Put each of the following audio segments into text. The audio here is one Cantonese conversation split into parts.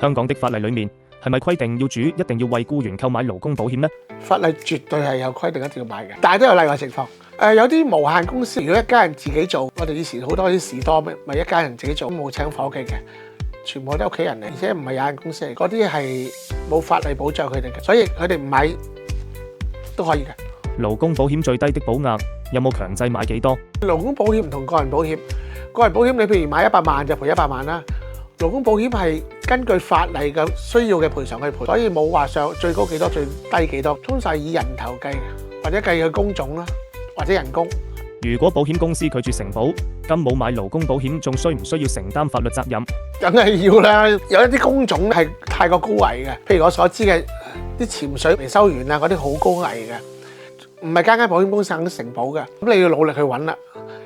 香港的法例裏面係咪規定要主一定要為僱員購買勞工保險呢？法例絕對係有規定一定要買嘅，但係都有例外情況。有啲無限公司，如果一家人自己做，我哋以前好多啲士多咪一家人自己做，冇請伙計嘅，全部都係屋企人嚟，而且唔係有限公司嚟，嗰啲係冇法例保障佢哋嘅，所以佢哋唔買都可以嘅。勞工保險最低的保額有冇強制買幾多？勞工保險唔同個人保險，個人保險你譬如買100萬就賠100萬啦。勞工保險係根據法例嘅需要嘅賠償去賠，所以冇話上最高幾多最低幾多，通常係以人頭計嘅，或者計佢工種啦，或者人工。如果保險公司拒絕承保，咁冇買勞工保險仲需唔需要承擔法律責任？梗係要啦，有一啲工種係太過高危嘅，譬如我所知嘅啲潛水維修員啊，嗰啲好高危嘅，唔係間間保險公司肯承保嘅，咁你要努力去揾啦，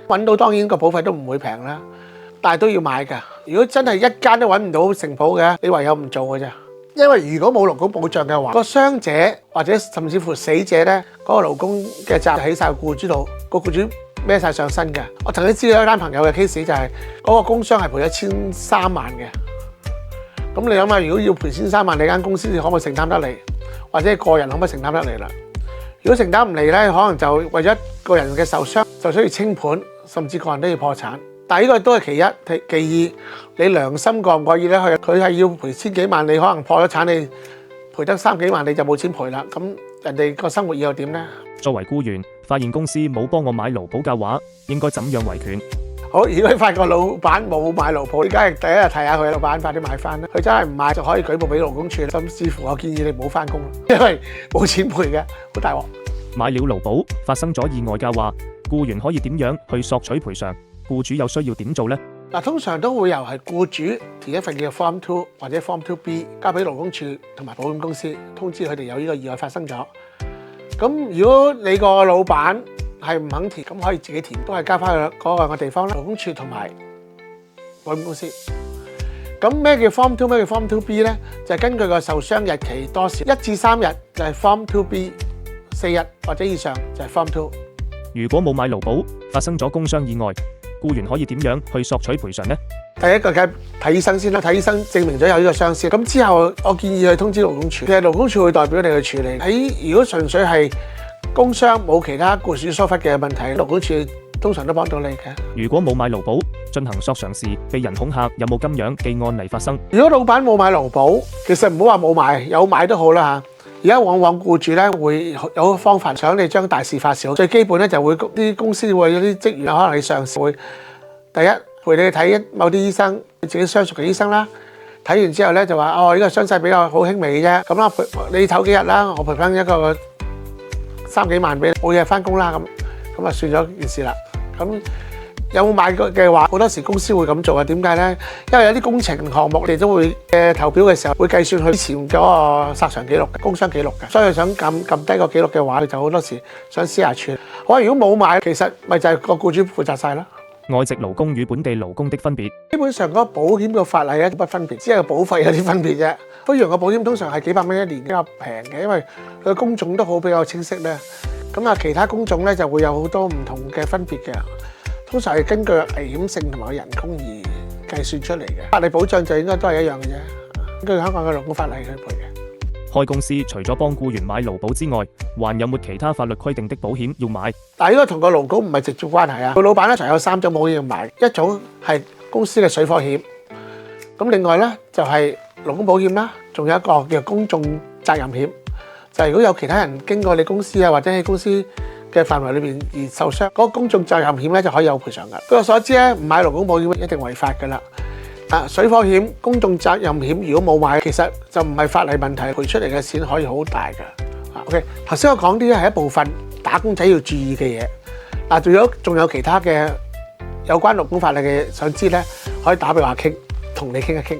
揾到當然個保費都唔會平啦。但係都要買㗎。如果真係一間都揾唔到承保嘅，你唯有唔做㗎咋。因為如果冇勞工保障嘅話，個傷者或者甚至乎死者咧，嗰個勞工嘅責任喺晒僱主度，個僱主孭晒上身嘅。我曾經知道一單朋友嘅 case 就係嗰個工傷係賠咗1300萬嘅。咁你諗下，如果要賠1300萬，你間公司你可唔可以承擔得嚟？或者個人可唔可以承擔得嚟啦？如果承擔唔嚟咧，可能就為咗個人嘅受傷，就需要清盤，甚至個人都要破產。但係呢個都係其一，其二，你良心過唔過意咧？佢係要賠千幾萬，你可能破咗產，你賠得3幾萬，你就冇錢賠啦。咁人哋個生活以後點咧？作為僱員，發現公司冇幫我買勞保嘅話，應該怎樣維權？好，如果你發覺老闆冇買勞保，你梗係第一日提下佢，老闆快啲買翻啦。佢真係唔買就可以舉報俾勞工處，甚至乎我建議你唔好翻工啦，因為冇錢賠嘅，好大鑊。買了勞保，發生咗意外嘅話，僱員可以點樣去索取賠償？僱主有需要點做呢？嗱，通常都會由係僱主填一份叫 Form 2或者 Form 2B 交俾勞工處同埋保險公司，通知佢哋有呢個意外發生咗。咁如果你個老闆係唔肯填，咁可以自己填，都係交翻去嗰個地方啦。勞工處同埋保險公司。咁咩叫 Form 2？咩叫 Form 2B 咧？就係根據個受傷日期多少，1至3日就係 Form 2B， 4日或者以上就係 Form 2。如果冇買勞保，發生咗工傷意外，僱員可以點樣去索取賠償呢？第一個梗係睇醫生先啦，睇醫生證明咗有呢個傷先。咁之後我建議去通知勞工處，其實勞工處會代表你去處理。如果純粹係工傷冇其他僱主疏忽嘅問題，勞工處通常都幫到你嘅。如果冇買勞保，進行索償時被人恐嚇，有冇咁樣嘅案例發生？如果老闆冇買勞保，其實唔好話冇買，有買都好啦嚇。而家往往僱主咧會有個方法想你將大事化小，最基本咧就會啲公司會有啲職員可能你上司會第一陪你去睇某啲醫生，你自己相熟嘅醫生啦。睇完之後咧就話呢個傷勢比較好輕微嘅啫，咁啦你唞幾日啦，我賠翻一個3幾萬俾你，冇嘢翻工啦，咁啊算咗件事啦。咁有冇買過嘅話，好多時公司會咁做啊？點解咧？因為有啲工程項目，我哋都會投標嘅時候會計算佢之前嗰個索償記錄、工傷記錄嘅，所以佢想撳低個記錄嘅話，佢就好多時想私下處理。好，如果冇買，其實咪就係個僱主負責晒咯。外籍勞工與本地勞工的分別，基本上嗰個保險嘅法例咧不分別，只係個保費有啲分別啫。飛揚嘅保險通常係幾百蚊一年，比較平嘅，因為佢嘅工種都好比較清晰咧。咁啊，其他工種咧就會有好多唔同嘅分別嘅。通常係根據危險性同埋人工而計算出嚟嘅，法例保障就應該都係一樣嘅啫，根據香港嘅勞工法例去賠嘅。開公司除咗幫僱員買勞保之外，還有冇其他法律規定的保險要買？但係呢個同個勞工唔係直接關係啊。個老闆咧就有3種保險要買，一種係公司嘅水貨險，咁另外咧就係勞工保險啦，仲有一個叫公眾責任險，就係如果有其他人經過你公司啊或者喺公司嘅範圍裏邊而受傷，嗰個公眾責任險咧就可以有賠償噶。據我所知咧，唔買勞工保險一定違法噶啦。水貨險、公眾責任險如果冇買，其實就唔係法例問題，賠出嚟嘅錢可以好大噶。OK， 頭先我講啲係一部分打工仔要注意嘅嘢。仲有其他嘅有關勞工法例嘅嘢想知咧，可以打俾我傾，同你傾一傾。